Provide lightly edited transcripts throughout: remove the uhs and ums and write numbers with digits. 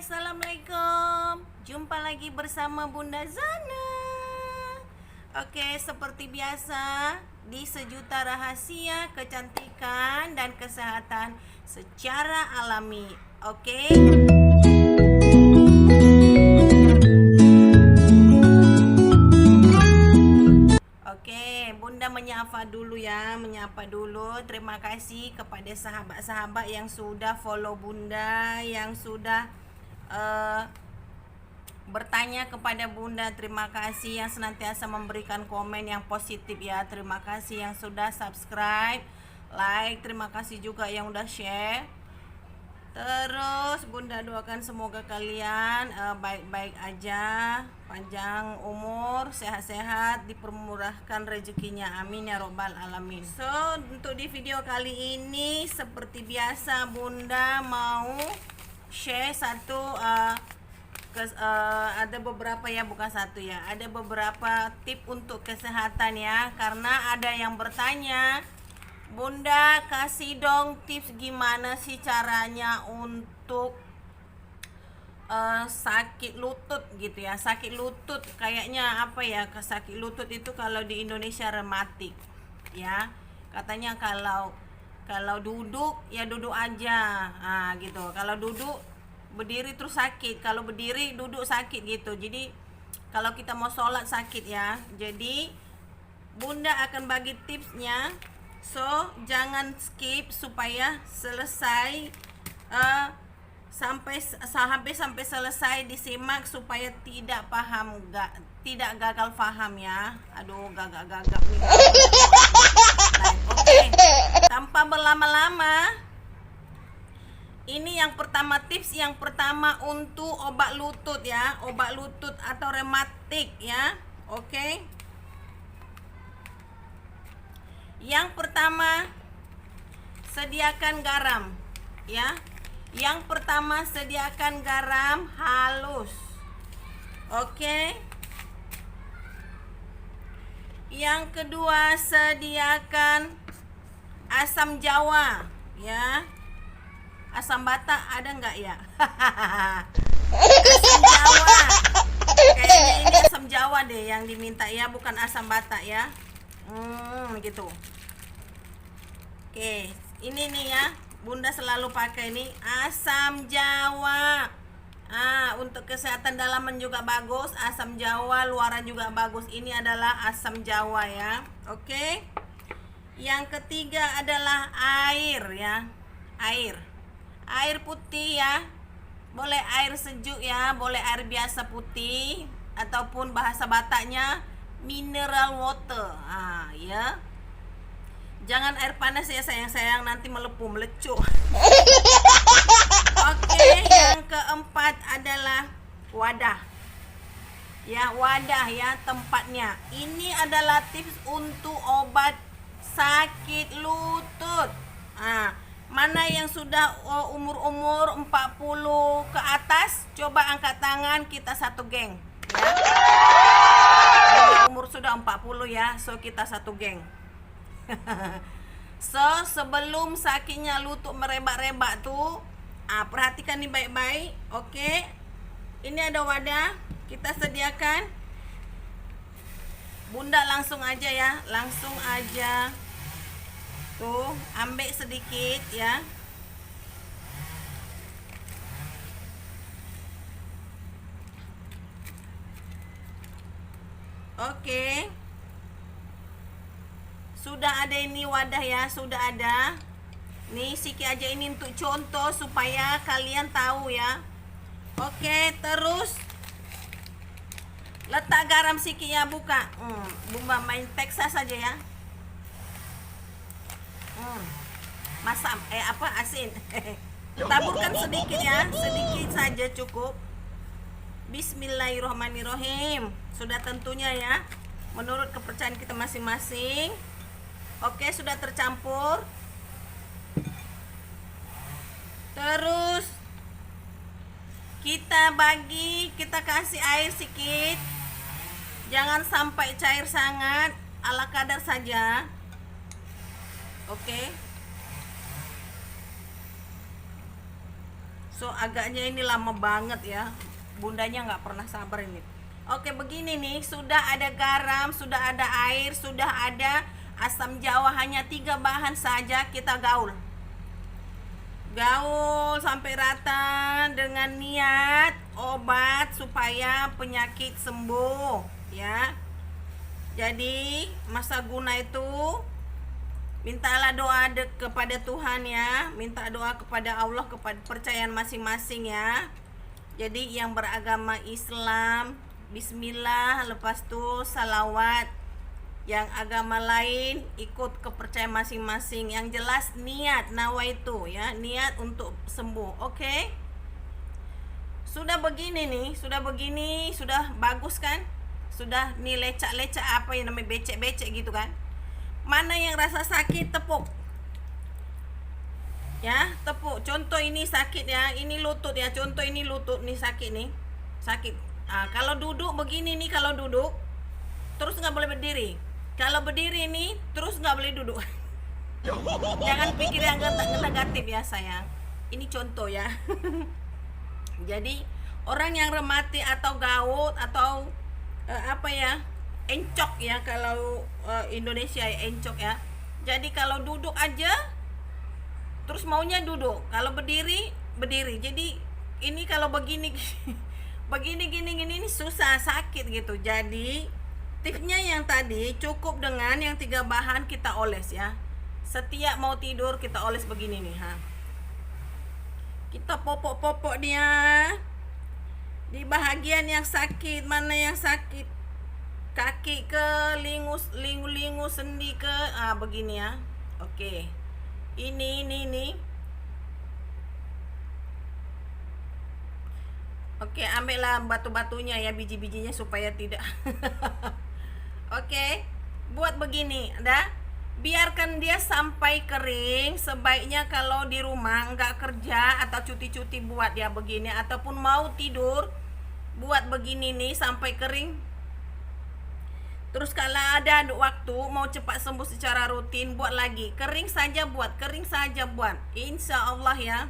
Assalamualaikum. Jumpa lagi bersama Bunda Zana. Oke, seperti biasa di Sejuta Rahasia Kecantikan dan Kesehatan secara alami. Oke. Oke, Bunda menyapa dulu ya, menyapa dulu. Terima kasih kepada sahabat-sahabat yang sudah follow Bunda, yang sudah bertanya kepada Bunda. Terima kasih yang senantiasa memberikan komen yang positif ya. Terima kasih yang sudah subscribe, like. Terima kasih juga yang udah share. Terus Bunda doakan semoga kalian baik-baik aja, panjang umur, sehat-sehat, dipermurahkan rezekinya, amin ya robbal alamin. So untuk di video kali ini seperti biasa Bunda mau share satu ada beberapa ya, bukan satu ya, ada beberapa tip untuk kesehatan ya, karena ada yang bertanya, Bunda kasih dong tips gimana sih caranya untuk sakit lutut gitu ya. Sakit lutut kayaknya apa ya, sakit lutut itu kalau di Indonesia rematik ya. Katanya kalau duduk ya duduk aja, gitu. Kalau duduk berdiri terus sakit, kalau berdiri duduk sakit gitu. Jadi kalau kita mau sholat sakit ya. Jadi Bunda akan bagi tipsnya. So jangan skip supaya selesai sampai selesai disimak supaya tidak gagal paham ya. Aduh gagap nih. Oke, tanpa berlama-lama, ini yang pertama, tips yang pertama untuk obat lutut ya, obat lutut atau rematik ya. Oke. Yang pertama, sediakan garam ya. Yang pertama, sediakan garam halus. Oke. Yang kedua, sediakan asam jawa ya. Asam bata ada nggak ya? Asam jawa. Kayaknya ini asam jawa deh yang diminta ya, bukan asam bata ya. Gitu. Oke, ini nih ya, Bunda selalu pakai ini asam jawa. Untuk kesehatan dalaman juga bagus, asam jawa, luaran juga bagus. Ini adalah asam jawa ya. Oke. Yang ketiga adalah air ya. Air putih ya. Boleh air sejuk ya, boleh air biasa putih, ataupun bahasa Bataknya mineral water. Ya. Jangan air panas ya sayang-sayang, nanti melepuh, Oke, yang keempat adalah wadah. Ya, wadah ya tempatnya. Ini adalah tips untuk obat sakit lutut. Mana yang sudah umur 40 ke atas, coba angkat tangan, kita satu geng ya. Umur sudah 40 ya, so kita satu geng. So sebelum sakitnya lutut merebak-rebak tuh, perhatikan nih baik-baik. Oke, ini ada wadah, kita sediakan. Bunda langsung aja ya, langsung aja tuh, ambil sedikit ya. Oke. Sudah ada ini wadah ya, sudah ada. Nih sikit aja ini untuk contoh supaya kalian tahu ya. Oke, terus letak garam sikit ya, buka. Bunda main Texas aja ya. Masak asin. Taburkan sedikit ya, sedikit saja cukup. Bismillahirrohmanirrohim. Sudah tentunya ya, menurut kepercayaan kita masing-masing. Oke, sudah tercampur. Terus kita kasih air sedikit. Jangan sampai cair sangat, ala kadar saja. Oke. So agaknya ini lama banget ya, bundanya nggak pernah sabar ini. Oke, begini nih, sudah ada garam, sudah ada air, sudah ada asam jawa, hanya 3 bahan saja. Kita gaul sampai rata dengan niat obat supaya penyakit sembuh ya. Jadi masa guna itu mintalah doa kepada Tuhan ya, minta doa kepada Allah, kepada percayaan masing-masing ya. Jadi yang beragama Islam bismillah, lepas itu salawat. Yang agama lain ikut kepercayaan masing-masing. Yang jelas niat nawaitu ya, niat untuk sembuh. Oke. Sudah begini nih, sudah bagus kan? Sudah nih lecak-lecak apa yang namanya becek-becek gitu kan? Mana yang rasa sakit tepuk. Ya, tepuk. Contoh ini sakit ya, ini lutut ya. Contoh ini lutut nih sakit nih. Sakit. Kalau duduk begini nih, kalau duduk terus nggak boleh berdiri. Kalau berdiri nih terus nggak boleh duduk. Jangan pikir yang negatif ya sayang. Ini contoh ya. Jadi orang yang rematik atau gout atau encok ya, kalau Indonesia ya, encok ya. Jadi kalau duduk aja terus maunya duduk, kalau berdiri Jadi ini kalau begini begini gini ini susah, sakit gitu. Jadi tipsnya yang tadi cukup dengan yang 3 bahan kita oles ya. Setiap mau tidur kita oles begini nih Kita popok-popok dia di bahagian yang sakit. Mana yang sakit? Kaki ke lingu sendi ke begini ya. Oke. Ini. Oke, ambillah batu-batunya ya, biji-bijinya supaya tidak. Oke, buat begini, biarkan dia sampai kering. Sebaiknya kalau di rumah nggak kerja atau cuti-cuti buat ya begini, ataupun mau tidur buat begini nih sampai kering. Terus kalau ada waktu mau cepat sembuh secara rutin, buat lagi. Kering saja buat. Insya Allah ya.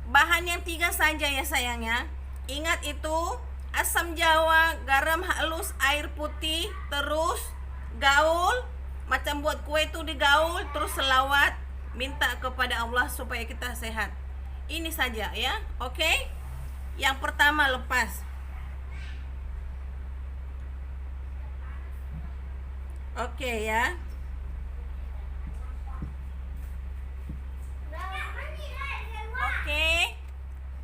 Bahan yang 3 saja ya sayangnya. Ingat itu, asam jawa, garam halus, air putih, terus gaul. Macam buat kue itu digaul, terus selawat, minta kepada Allah supaya kita sehat. Ini saja ya, oke? Yang pertama lepas. Oke ya. Oke.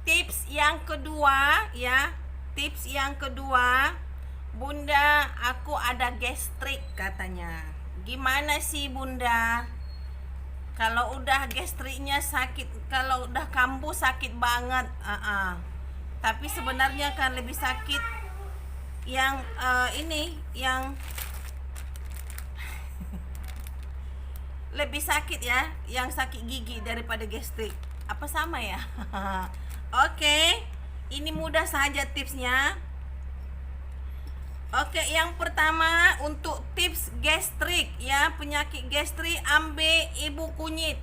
Tips yang kedua ya. Bunda, aku ada gastrik katanya. Gimana sih Bunda? Kalau udah gastriknya sakit, kalau udah kambuh sakit banget. Tapi sebenarnya kan lebih sakit yang yang lebih sakit ya, yang sakit gigi daripada gastrik. Apa sama ya? Oke, ini mudah saja tipsnya. Oke, yang pertama untuk tips gastrik ya, penyakit gastrik, ambil ibu kunyit.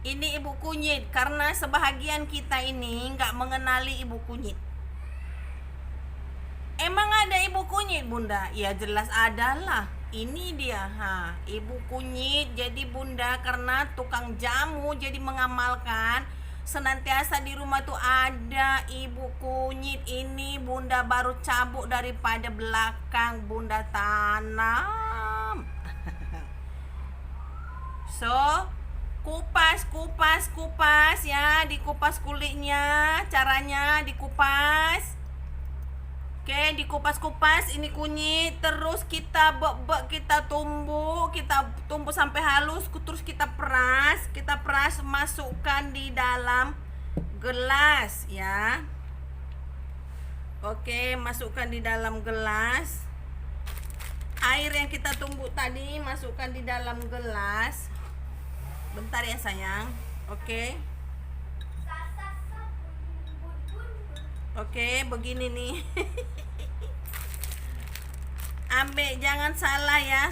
Ini ibu kunyit, karena sebahagian kita ini nggak mengenali ibu kunyit. Emang ada ibu kunyit Bunda? Ya jelas adalah. Ini dia, ibu kunyit. Jadi Bunda karena tukang jamu jadi mengamalkan senantiasa di rumah tuh ada ibu kunyit. Ini Bunda baru cabut daripada belakang, Bunda tanam. So, kupas ya, dikupas kulitnya. Caranya dikupas. Oke, dikupas-kupas ini kunyit, terus kita kita tumbuk sampai halus, terus kita peras, masukkan di dalam gelas ya. Oke, masukkan di dalam gelas. Air yang kita tumbuk tadi masukkan di dalam gelas. Bentar ya sayang. Oke. Oke, begini nih. Ambil, jangan salah ya.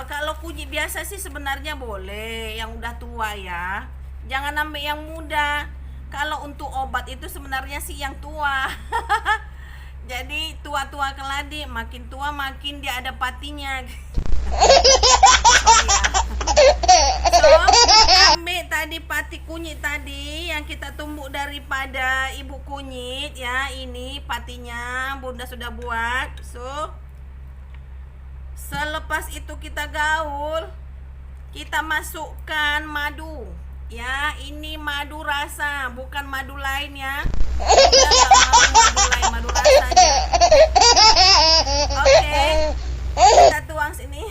Kalau kunyit biasa sih sebenarnya boleh, yang udah tua ya. Jangan ambil yang muda. Kalau untuk obat itu sebenarnya sih yang tua. Jadi tua-tua keladi, makin tua makin dia ada patinya. So, ambil tadi pati kunyit tadi yang kita tumbuk daripada ibu kunyit ya. Ini patinya Bunda sudah buat. So, selepas itu kita gaul, kita masukkan madu. Ya, ini madu rasa, bukan madu lain ya. Bunda nggak mau madu lain, madu rasa aja. Oke, kita tuang sini.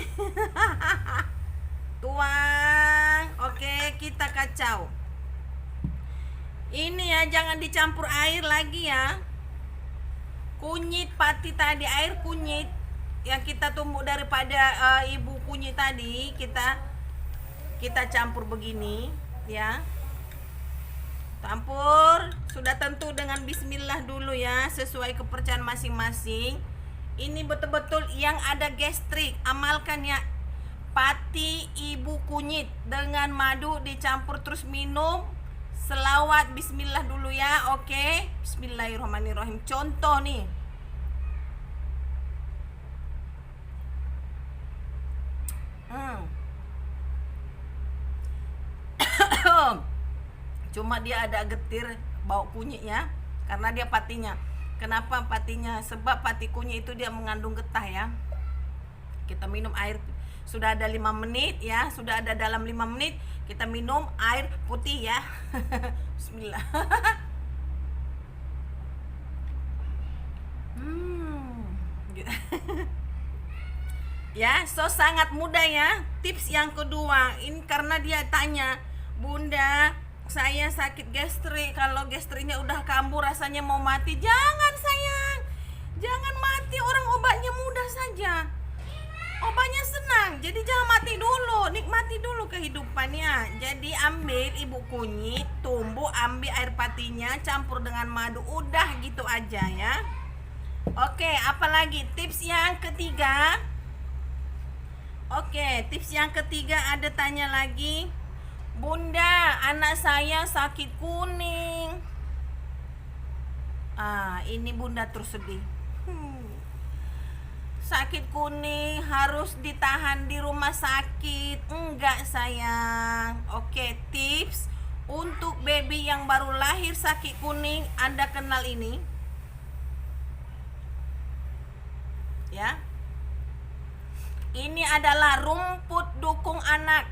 Tuang. Oke, kita kacau. Ini ya, jangan dicampur air lagi ya. Kunyit pati tadi, air kunyit yang kita tumbuk daripada ibu kunyit tadi, kita campur begini ya. Campur, sudah tentu dengan bismillah dulu ya, sesuai kepercayaan masing-masing. Ini betul-betul yang ada gastrik, amalkan ya. Pati ibu kunyit dengan madu dicampur terus minum. Selawat bismillah dulu ya. Oke, bismillahirrahmanirrahim. Contoh nih. Cuma dia ada getir bau kunyitnya karena dia patinya. Kenapa patinya? Sebab pati kunyit itu dia mengandung getah ya. Kita minum air, sudah ada 5 menit ya, sudah ada dalam 5 menit kita minum air putih ya. Bismillah. Ya, so sangat mudah ya. Tips yang kedua, ini karena dia tanya, Bunda, saya sakit gastrik, kalau gastriknya udah kambuh rasanya mau mati. Jangan sayang, jangan mati, orang obatnya mudah saja, obatnya senang. Jadi jangan mati dulu, nikmati dulu kehidupannya. Jadi ambil ibu kunyit, tumbuk, ambil air patinya, campur dengan madu, udah gitu aja ya. Oke, apalagi tips yang ketiga. Oke, tips yang ketiga ada tanya lagi, Bunda, anak saya sakit kuning. Ini Bunda terus sedih. Sakit kuning harus ditahan di rumah sakit. Enggak sayang. Oke, tips untuk baby yang baru lahir sakit kuning, Anda kenal ini? Ya. Ini adalah rumput dukung anak.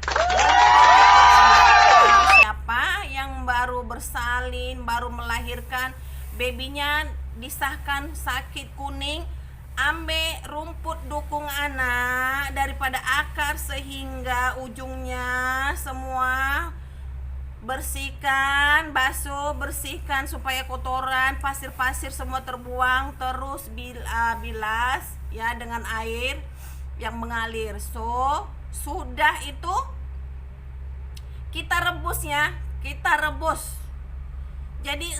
Siapa yang baru bersalin, baru melahirkan, babynya disahkan sakit kuning, ambil rumput dukung anak daripada akar sehingga ujungnya semua, bersihkan, basuh, bersihkan supaya kotoran, pasir-pasir semua terbuang, terus bilas ya dengan air yang mengalir. So, sudah itu kita rebus ya, kita rebus. Jadi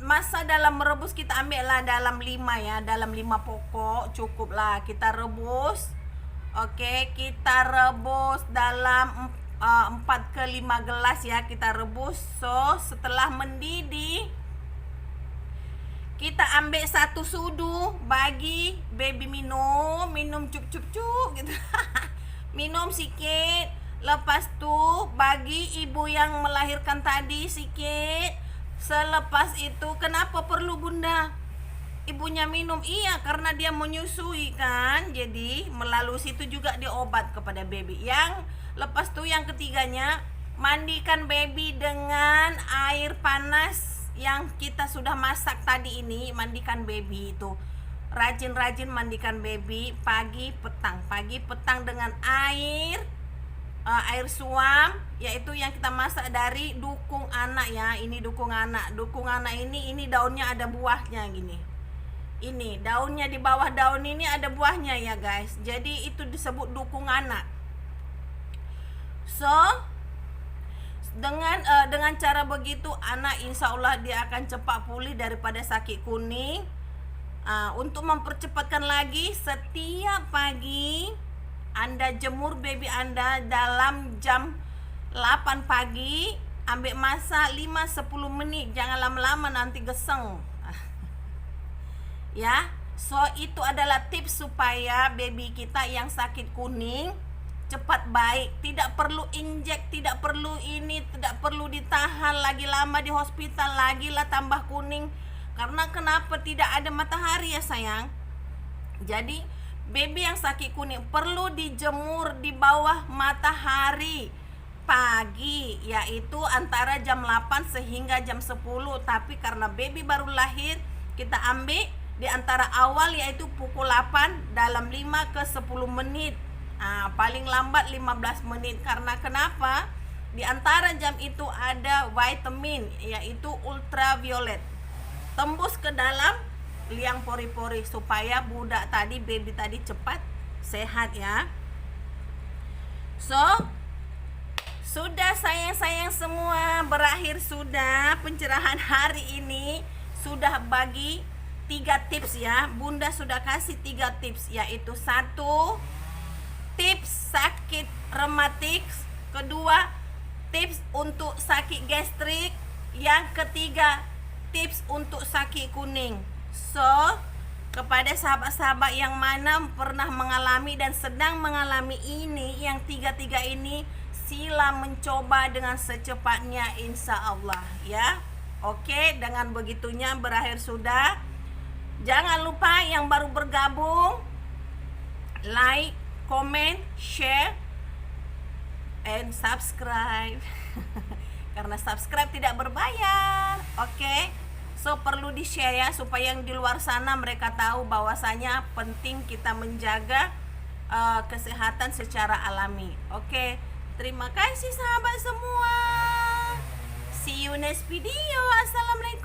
masa dalam merebus kita ambillah dalam 5 ya, dalam 5 pokok cukup lah kita rebus. Oke, kita rebus dalam 4 ke 5 gelas ya, kita rebus. So, setelah mendidih kita ambil 1 sudu, bagi baby minum cup gitu. Minum sikit, lepas tu bagi ibu yang melahirkan tadi sikit. Selepas itu, kenapa perlu Bunda ibunya minum? Iya, karena dia menyusui kan, jadi melalui situ juga dia obat kepada baby. Yang lepas tu yang ketiganya, mandikan baby dengan air panas yang kita sudah masak tadi ini. Mandikan baby itu, rajin-rajin mandikan baby pagi petang dengan air suam, yaitu yang kita masak dari dukung anak ya. Ini dukung anak ini daunnya ada buahnya gini. Ini daunnya, di bawah daun ini ada buahnya ya guys, jadi itu disebut dukung anak. So, dengan cara begitu anak insya Allah dia akan cepat pulih daripada sakit kuning. Untuk mempercepatkan lagi, setiap pagi Anda jemur baby Anda dalam jam 8 pagi. ambil masa 5-10 menit, jangan lama-lama nanti geseng. Ya, so itu adalah tips supaya baby kita yang sakit kuning cepat baik. Tidak perlu injek, tidak perlu ini, tidak perlu ditahan lagi lama di hospital, lagi lah tambah kuning. Karena kenapa? Tidak ada matahari ya sayang. Jadi baby yang sakit kuning perlu dijemur di bawah matahari pagi, yaitu antara jam 8 sehingga jam 10. Tapi karena baby baru lahir, kita ambil di antara awal, yaitu pukul 8 dalam 5 ke 10 menit. Paling lambat 15 menit. Karena kenapa? Di antara jam itu ada vitamin, yaitu ultraviolet, tembus ke dalam liang pori-pori supaya budak tadi, baby tadi cepat sehat ya. So, sudah sayang-sayang semua, berakhir sudah pencerahan hari ini. Sudah bagi 3 tips ya. Bunda sudah kasih 3 tips, yaitu 1, tips sakit rematik, kedua, tips untuk sakit gastrik, yang ketiga, tips untuk sakit kuning. So, kepada sahabat-sahabat yang mana pernah mengalami dan sedang mengalami ini, yang 3 ini, sila mencoba dengan secepatnya insya Allah ya. Oke, dengan begitunya berakhir sudah. Jangan lupa yang baru bergabung, like, comment, share, and subscribe. Karena subscribe tidak berbayar. Oke, so perlu di share ya, supaya yang di luar sana mereka tahu bahwasanya penting kita menjaga kesehatan secara alami. Oke, terima kasih sahabat semua. See you next video. Assalamualaikum.